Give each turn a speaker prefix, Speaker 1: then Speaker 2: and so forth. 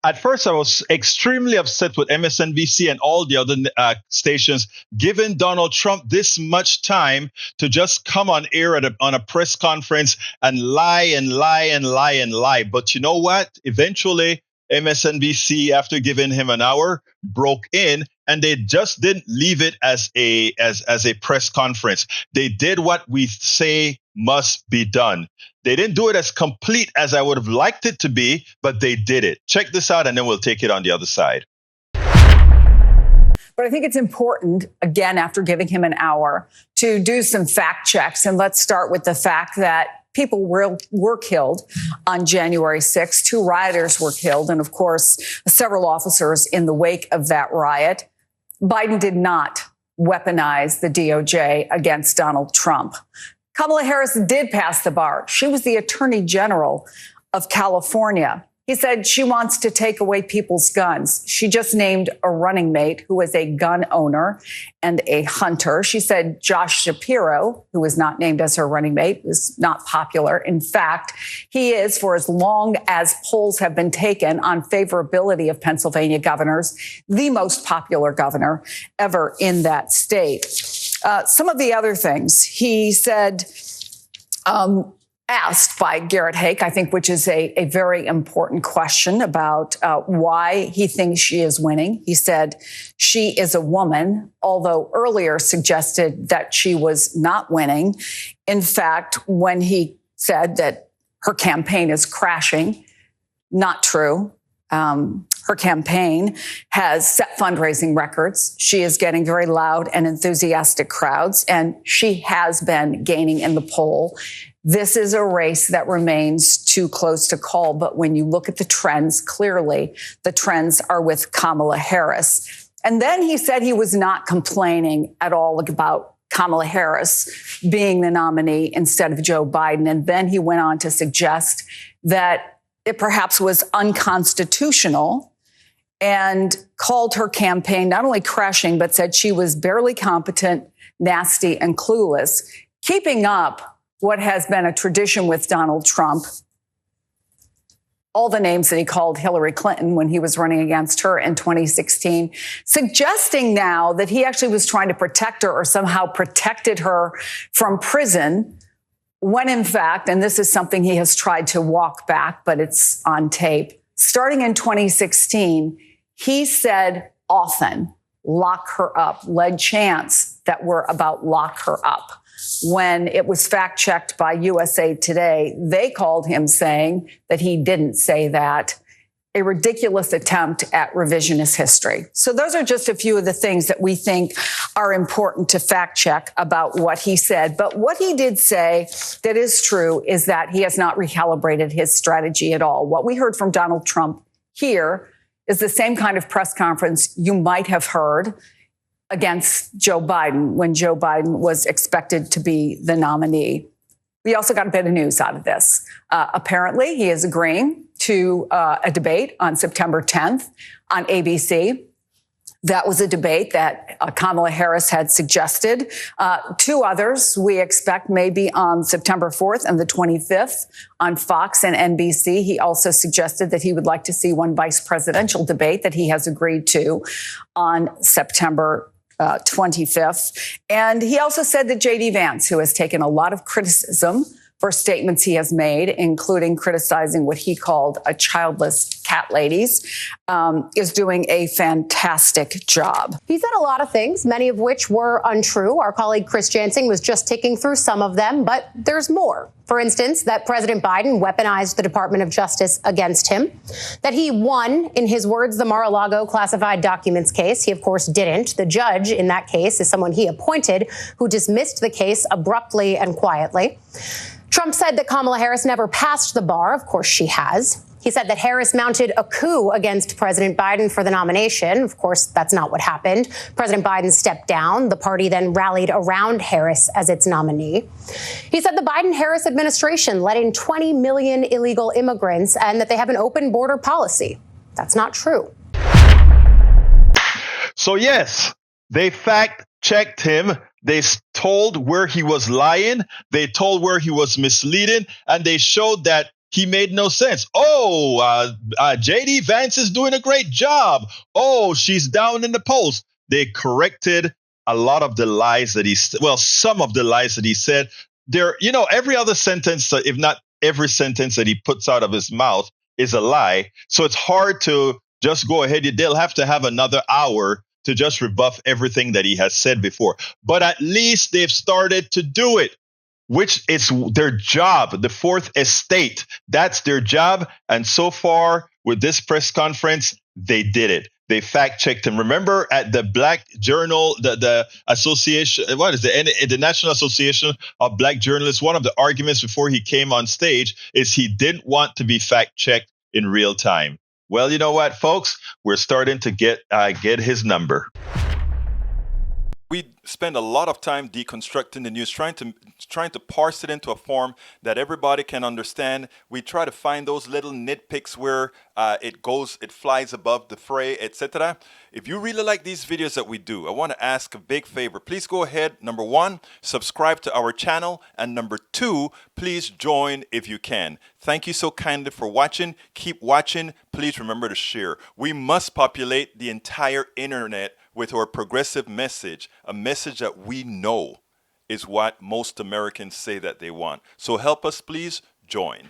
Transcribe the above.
Speaker 1: at first I was extremely upset with MSNBC and all the other stations giving Donald Trump this much time to just come on air on a press conference and lie and lie and lie and lie. But you know what? Eventually, MSNBC, after giving him an hour, broke in, and they just didn't leave it as a press conference. They did what we say must be done. They didn't do it as complete as I would have liked it to be, but they did it. Check this out, and then we'll take it on the other side.
Speaker 2: But I think it's important, again, after giving him an hour, to do some fact checks. And let's start with the fact that people were killed on January 6th. 2 rioters were killed, and of course, several officers in the wake of that riot. Biden did not weaponize the DOJ against Donald Trump. Kamala Harris did pass the bar. She was the Attorney General of California. He said she wants to take away people's guns. She just named a running mate who is a gun owner and a hunter. She said Josh Shapiro, who was not named as her running mate, was not popular. In fact, he is, for as long as polls have been taken on favorability of Pennsylvania governors, the most popular governor ever in that state. Some of the other things he said, asked by Garrett Haake, I think, which is a very important question about why he thinks she is winning. He said she is a woman, although earlier suggested that she was not winning. In fact, when he said that her campaign is crashing, not true. Her campaign has set fundraising records. She is getting very loud and enthusiastic crowds, and she has been gaining in the poll. This is a race that remains too close to call. But when you look at the trends, clearly the trends are with Kamala Harris. And then he said he was not complaining at all about Kamala Harris being the nominee instead of Joe Biden. And then he went on to suggest that it perhaps was unconstitutional and called her campaign not only crashing, but said she was barely competent, nasty, and clueless, keeping up what has been a tradition with Donald Trump, all the names that he called Hillary Clinton when he was running against her in 2016, suggesting now that he actually was trying to protect her or somehow protected her from prison, when in fact, and this is something he has tried to walk back, but it's on tape, starting in 2016, he said often, lock her up, led chants that were about lock her up. When it was fact-checked by USA Today, they called him saying that he didn't say that. A ridiculous attempt at revisionist history. So those are just a few of the things that we think are important to fact-check about what he said. But what he did say that is true is that he has not recalibrated his strategy at all. What we heard from Donald Trump here is the same kind of press conference you might have heard against Joe Biden when Joe Biden was expected to be the nominee. We also got a bit of news out of this. Apparently, he is agreeing to a debate on September 10th on ABC. That was a debate that Kamala Harris had suggested. 2 others we expect may be on September 4th and the 25th on Fox and NBC. He also suggested that he would like to see one vice presidential debate that he has agreed to on September 25th. And he also said that J.D. Vance, who has taken a lot of criticism for statements he has made, including criticizing what he called a childless cat ladies, is doing a fantastic job.
Speaker 3: He said a lot of things, many of which were untrue. Our colleague Chris Jansing was just ticking through some of them, but there's more. For instance, that President Biden weaponized the Department of Justice against him, that he won, in his words, the Mar-a-Lago classified documents case. He, of course, didn't. The judge in that case is someone he appointed who dismissed the case abruptly and quietly. Trump said that Kamala Harris never passed the bar. Of course, she has. He said that Harris mounted a coup against President Biden for the nomination. Of course, that's not what happened. President Biden stepped down. The party then rallied around Harris as its nominee. He said the Biden-Harris administration let in 20 million illegal immigrants and that they have an open border policy. That's not true.
Speaker 1: So, yes, they fact-checked him. They told where he was lying. They told where he was misleading. And they showed that he made no sense. Oh, JD Vance is doing a great job. Oh, she's down in the polls. They corrected a lot of the lies that some of the lies that he said. Every other sentence, if not every sentence that he puts out of his mouth is a lie. So it's hard to just go ahead. They'll have to have another hour to just rebuff everything that he has said before. But at least they've started to do it, which is their job. The fourth estate, that's their job. And so far with this press conference, they did it. They fact checked him. Remember at the Black Journal, the association, the National Association of Black Journalists, one of the arguments before he came on stage is he didn't want to be fact checked in real time. Well, you know what, folks? We're starting to get his number.
Speaker 4: We spend a lot of time deconstructing the news, trying to parse it into a form that everybody can understand. We try to find those little nitpicks where it flies above the fray, etc. If you really like these videos that we do, I want to ask a big favor. Please go ahead. Number 1, subscribe to our channel. And number 2, please join if you can. Thank you so kindly for watching. Keep watching. Please remember to share. We must populate the entire internet with our progressive message, a message that we know is what most Americans say that they want. So help us, please join.